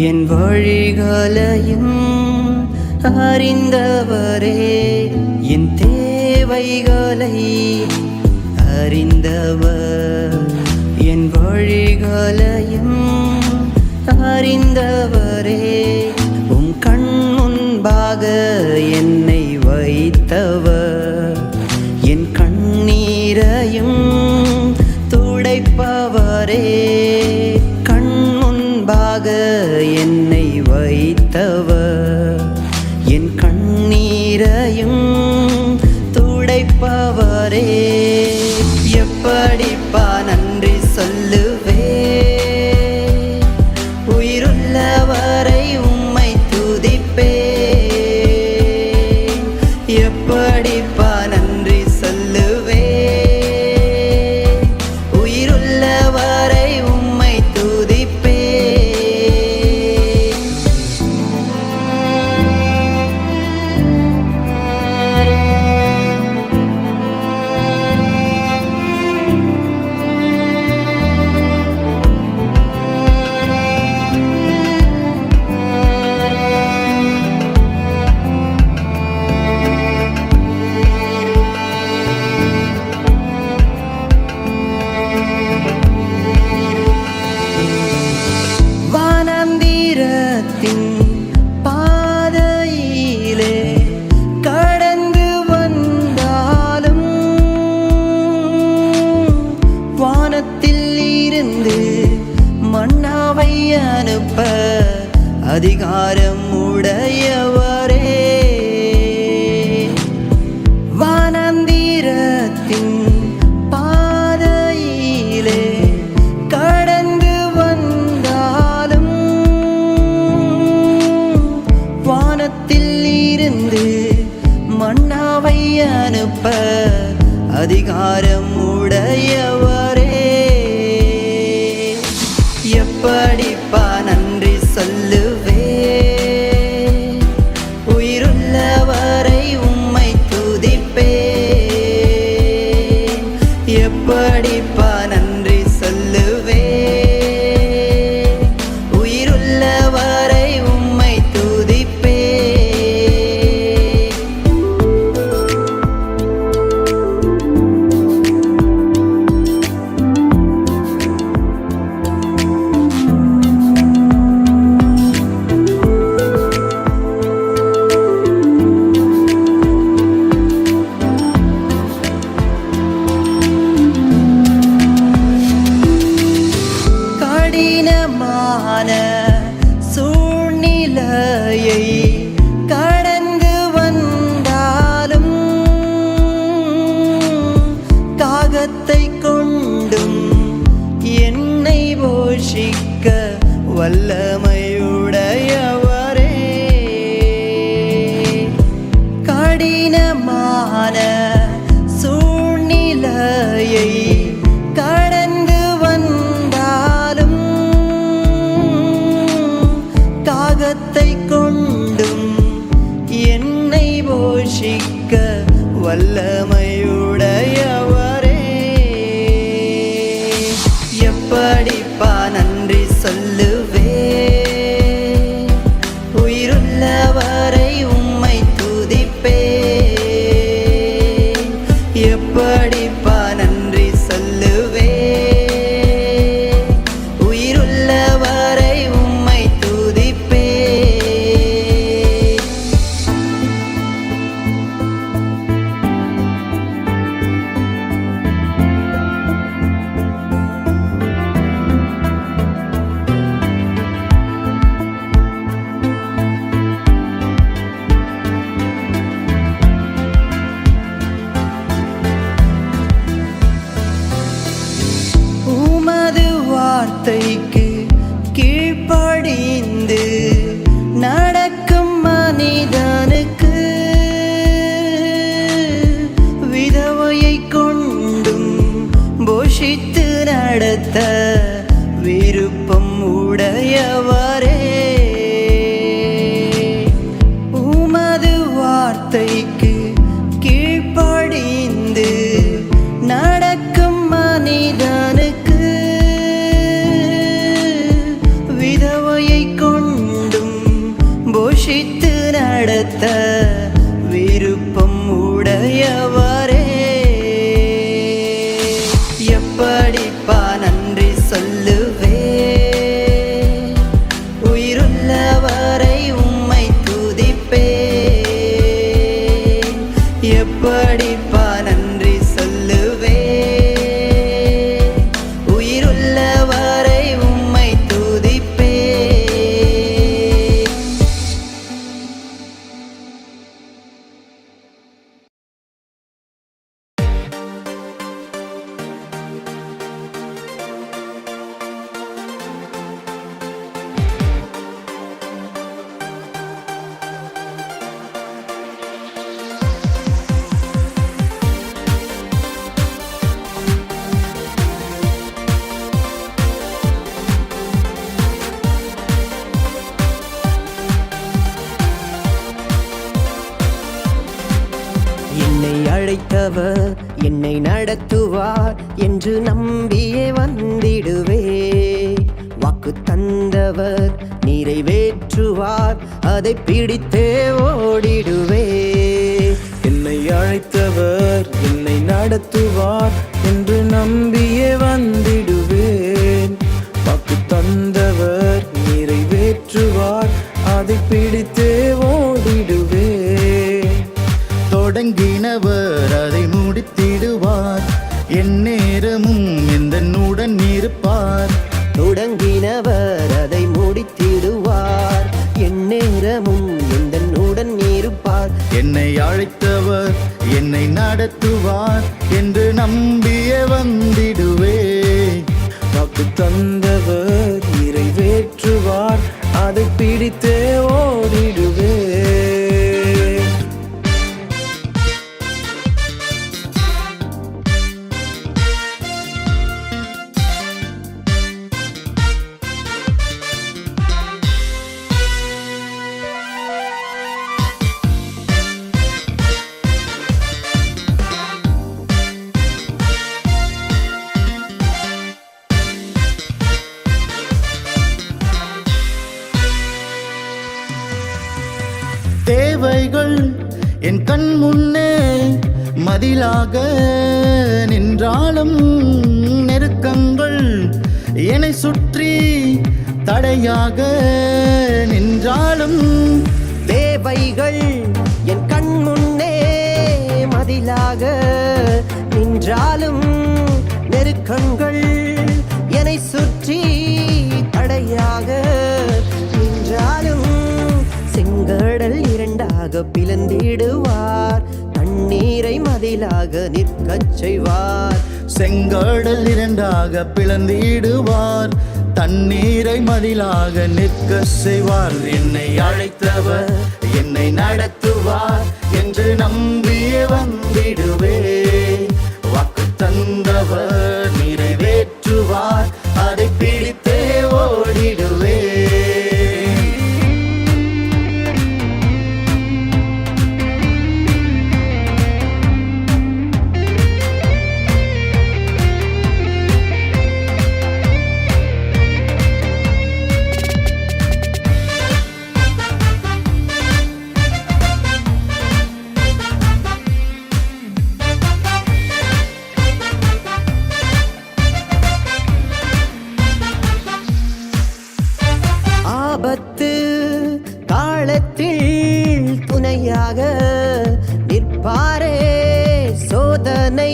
என் வழிகளையும் அறிந்தவரே. என் தேவைகளை அறிந்தவர், என் வழிகளையும் அறிந்தவரே. உம் கண் முன்பாக என்னை வைத்தவர், என் கண்ணீரையும் துடைப்பவரே. கண் முன்பாக என்னை வைத்தவர், என் கண்ணீரையும் துடைப்பவரே. எப்படிப்பா நன்றி சொல்லுவே, உயிருள்ளவரை உம்மை துதிப்பே. எப்படிப்பா நன்றி சொல்லுவே, உயிருள்ளவரை உம்மை துதிப்பே. வானந்திரத்தின் பாதையிலே கடந்து வந்தாலும், வானத்தில் இருந்து மன்னாவை அனுப்ப அதிகாரம் உடையவரே. வானந்திரத்தின் பாதையிலே கடந்து வந்தாலும், வானத்தில் இருந்து மன்னாவை அனுப்ப அதிகாரம் உடையவரே. எப்படிப்பா நன்றி சொல்லுவே, உயிருள்ளவரை உம்மை துதிப்பே. கடினமான சூழ்நிலையை கடந்து வந்தாலும் காகத்தை கொண்டும் என்னை போஷிக்க வல்லமையுடையவரே. கடினமான சூழ்நிலையை கடந்து வந்தாலும் காகத்தை கொண்டும் என்னை போஷிக்க வல்லமையுடையவரே. எப்படிப்பா நன்றி சொல்லுவே, உயிருள்ளவரை உம்மை துதிப்பே. எப்படிப்பா நன்றி சொல்லுவே, உயிருள்ளவரை உம்மை துதிப்பே. உமது வார்த்தைக்கு கீழ்ப்படிந்து நடக்கும் மனிதனுக்கு விதவையை கொண்டும் போஷித்து நடத்த விருப்பம் உடையவரே. உமது வார்த்தைக்கு கீழ்ப்படிந்து நடக்கும் மனிதனுக்கு விதவையை கொண்டும் போஷித்து நடத்த விருப்பம் உடையவரே. எப்படிப்பா நன்றி சொல்லுவே, உயிருள்ளவரை உம்மை துதிப்பே. எப்படிப்பா நன்றி சொல்லுவே, உயிருள்ளவரை உம்மை துதிப்பே. என்னை அழைத்தவர் என்னை நடத்துவார் என்று நம்பியே வந்திடுவே. வாக்கு தந்தவர் நிறைவேற்றுவார், அதை பிடித்தே ஓடிடுவே. என்னை அழைத்தவர் என்னை நடத்துவார் என்று நம்பியே வந்திடுவேன். வாக்கு தந்தவர் நிறைவேற்றுவார், அதை பிடித்தே ஓடிடுவேன். தொடங்கினவர் அதை முடித்திடுவார், என் நேரமும் எந்தனுடன் இருப்பார். தொடங்கினவர் அதை முடித்திடுவார், என் நேரமும் எந்தனுடன் இருப்பார். என்னை அழைத்தவர் என்னை நடத்துவார் என்று நம்பியே வந்திடுவே. வாக்கு தந்தவர் நிறைவேற்றுவார், அதை பிடித்தே ஓடிடுவேன். தேவைகள் என் கண் முன்னே மதிலாக நின்றாலும், நெருக்கங்கள் என்னை சுற்றி தடையாக நின்றாலும், தேவைகள் என் கண் முன்னே மதிலாக நின்றாலும், நெருக்கங்கள் என்னை சுற்றி தடை பிளந்திடுவார், தண்ணீரை மதிலாக நிற்கச் செய்வார். செங்கடல் இரண்டாக பிளந்திடுவார், தண்ணீரை மதிலாக நிற்க செய்வார். என்னை அழைத்தவர் என்னை நடத்துவார் என்று நம்பியே வந்திடுவே. வாக்கு தந்தவர் நிறைவேற்றுவார், அதை பிடித்தே ஓடிடுவே. ஆபத்து காலத்தில் துணையாக நிற்பாரே, சோதனை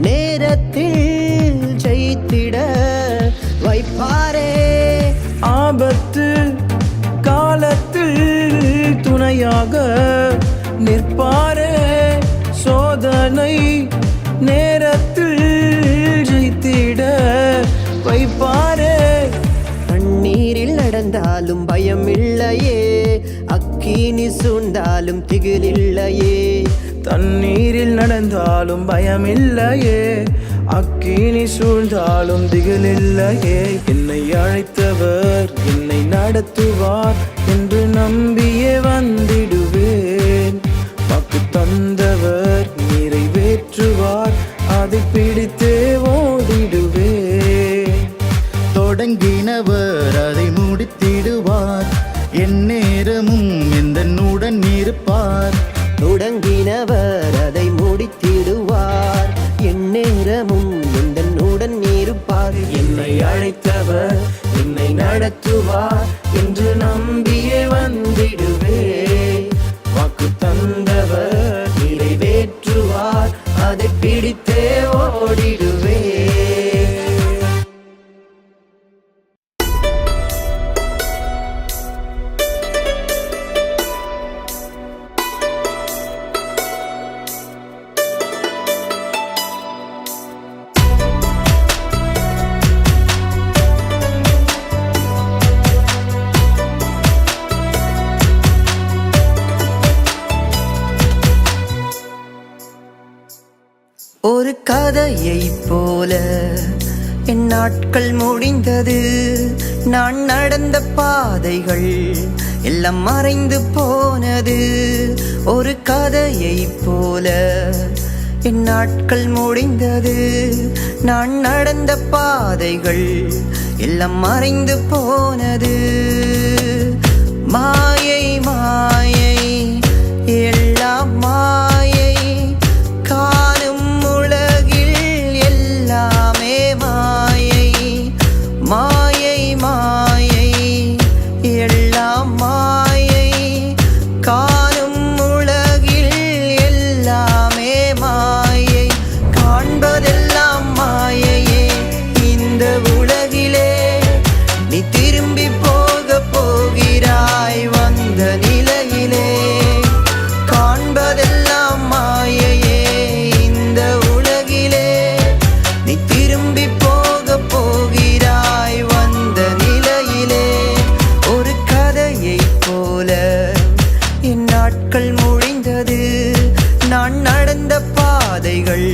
நேரத்தில் ஜெயித்திட வைப்பாரே. ஆபத்து காலத்தில் துணையாக நிற்பாரே, சோதனை நேரத்தில் ஜெயித்திட வைப்பாரே. தண்ணீரில் நடந்தாலும் பயம் இல்லையே, அக்கினி சூழ்ந்தாலும் திகிலில்லையே. தண்ணீரில் நடந்தாலும் பயமில்லையே, அக்கினி சூழ்ந்தாலும் திகிலில்லையே. என்னை அழைத்தவர் என்னை நடத்துவார் என்று நம்பியே வந்திடுவேன். வாக்கு தந்தவர் நிறைவேற்றுவார், அதை பிடித்தே ஓடிடுவேன். தொடங்கினவர் அதை முடித்திடுவார், என் நேரமும் எந்தனுடன் இருப்பார். தொடங்கினவர் அதை முடித்திடுவார், என் நேரமும் எந்தனுடன் இருப்பார். என்னை அழைத்தவர் என்னை நடத்துவார் என்று நம்பியே வந்திடுவே. வாக்கு தந்தவர் நிறைவேற்றுவார், அதை பிடித்தே ஓடிடுவே. ஒரு கதையைப் போல என் நாட்கள் முடிந்தது, நான் நடந்த பாதைகள் எல்லாம் மறைந்து போனது. ஒரு கதையைப் போல என் நாட்கள் முடிந்தது, நான் நடந்த பாதைகள் எல்லாம் மறைந்து போனது. மாயை மாயை எல்லாம் மாயை, காணும் உலகில் எல்லாமே மாயை. மாயை மாயை எல்லாம் மாயை, காணும் உலகில் எல்லாமே மாயை. காண்பதெல்லாம் மாயையே இந்த உலகிலே, நீ திரும்பி போக போகிறாய் வந்த நிலையிலே. காண்பதெல்லாம் மாயையே இந்த உலகிலே, நீ திரும்பி போக போகிறாய் வந்த நிலையிலே. ஒரு கதையைப் போல என் நாட்கள் முடிந்தது, நான் நடந்த பாதைகள்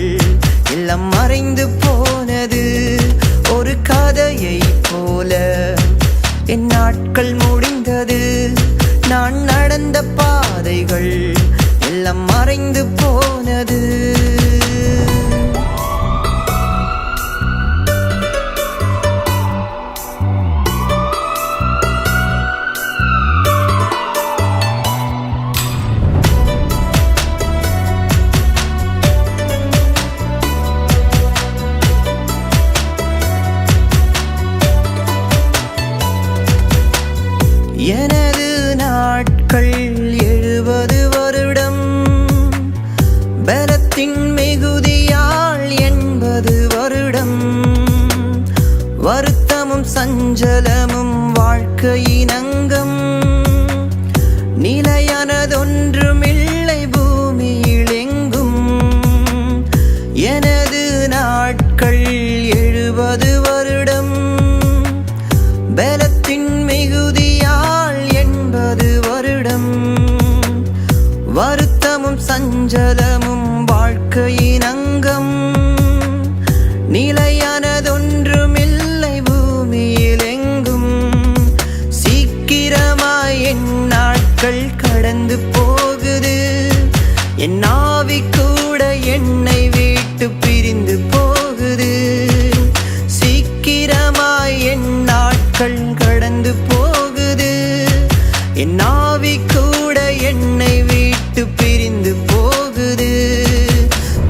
எல்லாம் மறைந்து போனது. ஒரு கதையைப் போல என் நாட்கள் முடிந்தது, நான் நடந்த பாதைகள் எல்லாம் மறைந்து போனது. எனது நாட்கள் 70 வருடம், பலத்தின் மிகுதியால் 80 வருடம். வருத்தமும் சஞ்சலமும் வாழ்க்கையின் அங்கம், நிலையானதொன்று பலத்தின் மிகுதியால் 80 வருடம் வருத்தமும் சஞ்சலமும் வாழ்க்கையின் அங்கம். நிலையானதொன்றுமில்லை பூமியில் எங்கும். சீக்கிரமாய் என் நாட்கள் கடந்து போகுது. என் ஆவி கூட என்னை விட்டு பிரிந்து போகுது. சீக்கிரமாய் என் நாட்கள் கடந்து போகுது. என் ஆவி கூட என்னை விட்டு பிரிந்து போகுது.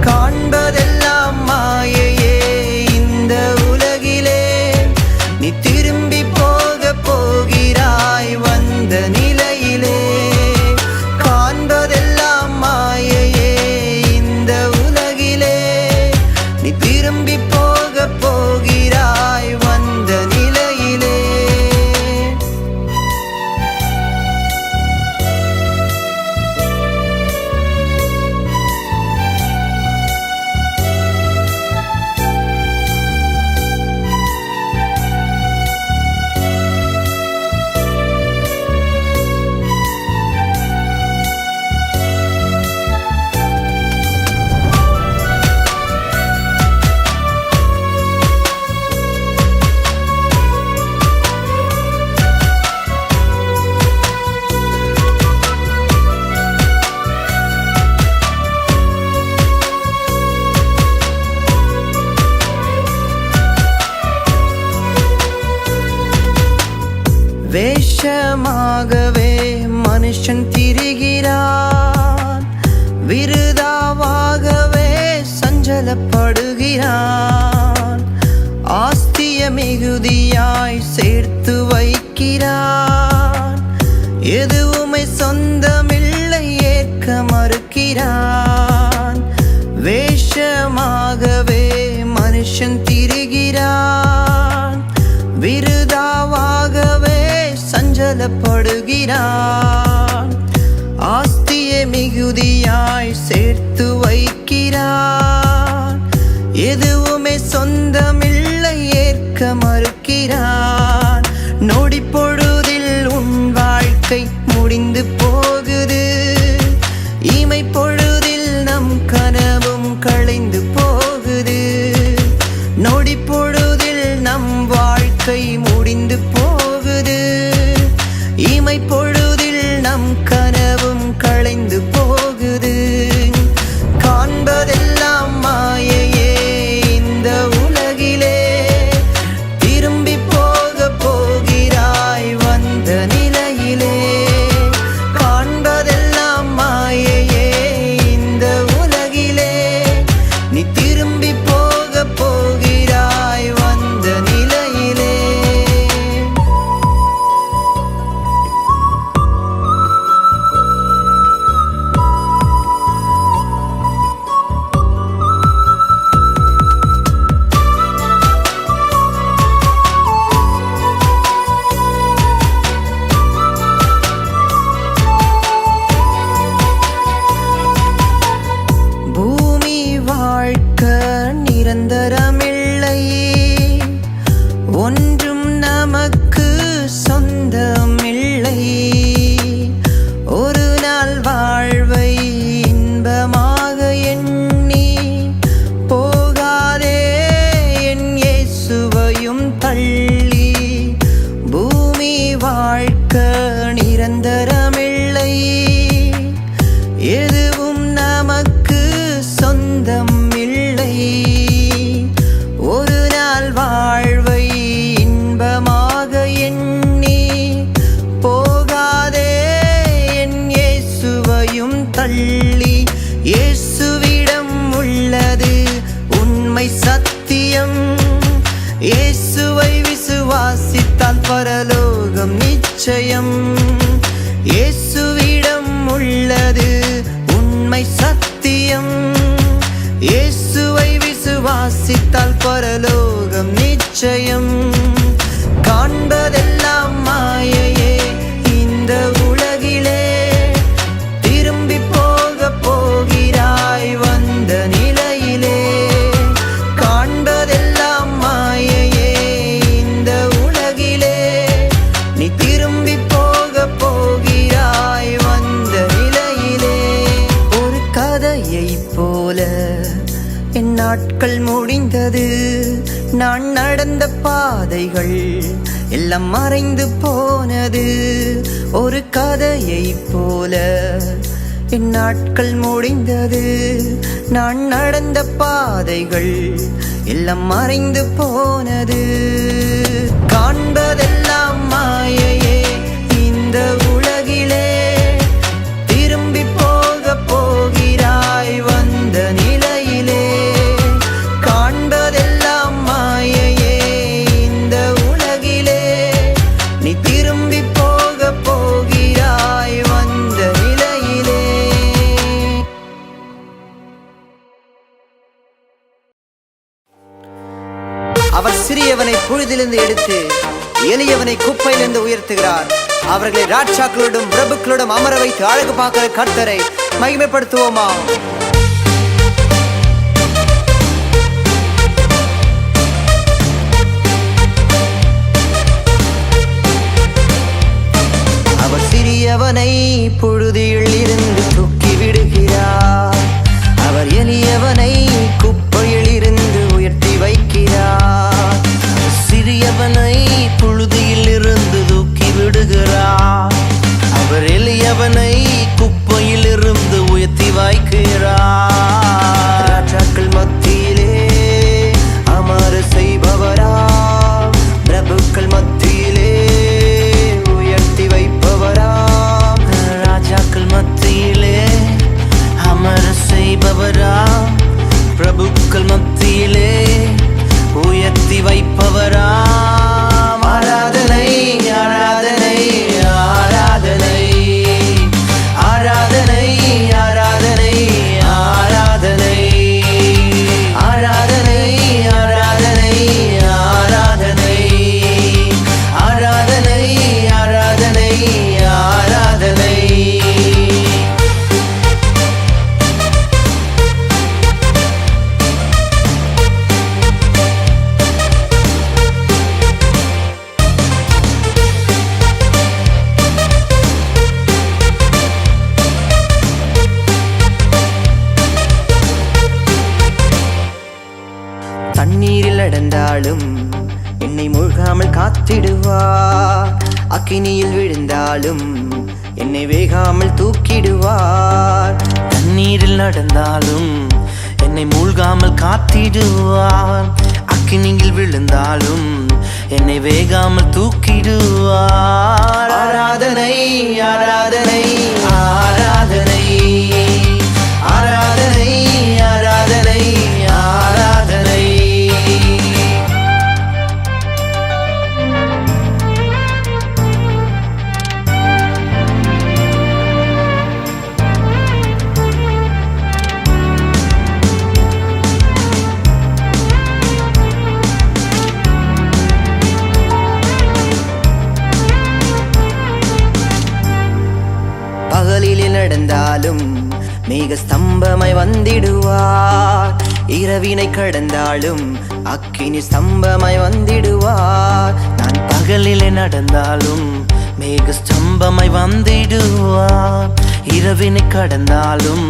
காண்பதெல்லாம் மாயையே இந்த உலகிலே. நீ திரும்பி போக போகிறாய் வந்த நிலையிலே. காண்பதெல்லாம் மாயையே இந்த உலகிலே. நீ திரும்பி போக போகிறாய் வந்த நிலையிலே. வேஷமாகவே மனுஷன் திரிகிறான். விருதாவாகவே சஞ்சலப்படுகிறான். ஆஸ்திய மிகுதியாய் சேர்த்து வைக்கிறான். எதுவுமே சொந்தமில்லை ஏற்க மறுக்கிறான். வேஷமாகவே மனுஷன் திரிகிறான். விருதாவாகவே சஞ்சலப்படுகிறான். ஆஸ்திய மிகுதியாய் சேர்த்து வைக்கிறான். எதுவுமே சொந்தமில்லை ஏற்க மறுக்கிறான். நொடி பொழுதில் உன் வாழ்க்கை முடிந்து போகுது. இமை பொழுதில் நம் கனவும் களைந்து போகுது. நொடி பொழுதில் நம் வாழ்க்கை முடிந்து போகுது. இமை பொழுதில் நம் கனவும் களைந்து போகுது. காண்பதெல்லாம் மாயையே இந்த உலகிலே. திரும்பி போக போகிறாய் வந்த நிலையிலே. காண்பதெல்லாம் மாயையே இந்த உலகிலே. நீ திரும்பி போக போகிறாய் வந்த நிலையிலே. பூமி வாழ்க்கை நிரந்தரமில்லை. ஒன்றும் நமக்கு சொந்தமில்லை. ஒரு நாள் வாழ்வை இன்பமாக எண்ணி போகாதே என் இயேசுவையும் தள்ளி. பூமி வாழ்க்கை நிரந்தரமில்லை. எதுவும் நமக்கு சொந்தமில்லை. ஒரு நாள் வாழ்வை இன்பமாக எண்ணி போகாதே என் இயேசுவையும் தள்ளி. இயேசுவிடம் உள்ளது உண்மை சத்தியம். இயேசுவை விசுவாசித்தால் பரலோகம் நிச்சயம். இயேசுவிடம் உள்ளது உண்மை சத்தியம். இயேசுவை விசுவாசித்தால் பரலோகம் நிச்சயம். காண்பதெல்லாம் மாயையே இந்த உலகிலே. திரும்பி போக போகிறாய் வந்த நிலையிலே. காண்பதெல்லாம் மாயையே இந்த உலகிலே. நாட்கள் முடிந்தது, நான் நடந்த பாதைகள் எல்லாம் மறைந்து போனது. ஒரு கதையை போல என் நாட்கள் முடிந்தது, நான் நடந்த பாதைகள் எல்லாம் மறைந்து போனது. காண்பதெல்லாம் மாயையே இந்த உலகிலே, திரும்பி போக போகிறாய் வந்த நிலையிலே. காண்பதெல்லாம் மாயையே இந்த உலகிலே, நீ திரும்பி போக போகிறாய் வந்த நிலையிலே. அவர் சிறியவனை புழுதிலிருந்து எடுத்து எளியவனை குப்பையிலிருந்து உயர்த்துகிறார். அவர்களை ராட்சாக்களோடும் பிரபுக்களோடும் அமர வைத்து அழகு பார்க்கிற கர்த்தரை மகிமைப்படுத்துவோமா? அவர் சிறியவனை புழுதியில் இருந்து தூக்கி விடுகிறார். அவர் எளியவனை குப்பையில் இருந்து உயர்த்தி வைக்கிறார். சிறியவனை புழுதியில் இருந்து தூக்கி விடுகிறார். அவர் எளியவனை குப்பையில் இருந்து உயர்த்தி வைக்கிறார். ராஜாக்கள் மத்தியிலே அமர செய்பவரா, பிரபுக்கள் மத்தியிலே உயர்த்தி வைப்பவரா. ராஜாக்கள் மத்தியிலே அமர செய்பவரா, பிரபுக்கள் மத்தியிலே உயர்த்தி வைப்பவரா. ஆராதனை ஆராதனை ஆராதனை ஆராதனை ஆராதனை ஆராதனை ஆராதனை ஆராதனை ஆராதனை ஆராதனை ஆராதனை ஆராதனை. தண்ணீரில் நடந்தாலும் என்னை மூழ்காமல் காத்திடுவார். அக்கினியில் விழுந்தாலும் என்னை வேகாமல் தூக்கிடுவார். தண்ணீரில் நடந்தாலும் என்னை மூழ்காமல் காத்திடுவார். அக்கினியில் விழுந்தாலும் என்னை வேகாமல் தூக்கிடுவார். ஆராதனை ஆராதனை ஆராதனை ஆராதனை ஆராதனை ஆராதனை. பகலில் நடந்தாலும் மேக ஸ்தம்பமாய் வந்திடுவார். இரவினை கடந்தாலும் அக்கினி ஸ்தம்பமாய் வந்திடுவார். நான் பகலிலே நடந்தாலும் மேக ஸ்தம்பமாய் வந்திடுவார். இரவினை கடந்தாலும்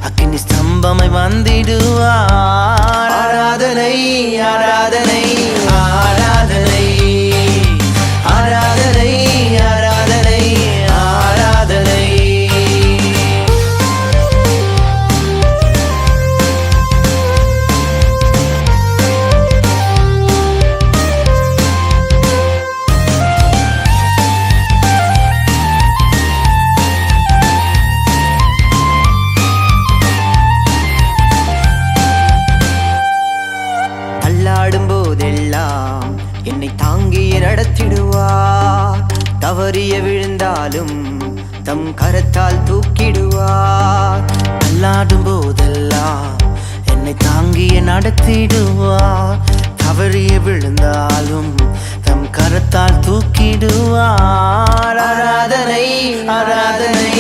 அக்கினி ஸ்தம்பமாய் வந்திடுவார். ஆராதனை ஆராதனை ஆராதனை ஆராதனை ஆராதனை ஆராதனை. தள்ளாடும் போதெல்லாம் என்னை தாங்கியே நடத்திடுவார். தவறிய விழுந்தாலும் தம் கரத்தால் தூக்கிடுவார். தள்ளாடும் போதெல்லாம் என்னை தாங்கிய நடத்திடுவார். தவறிய விழுந்தாலும் தம் கரத்தால் தூக்கிடுவார். ஆராதனை ஆராதனை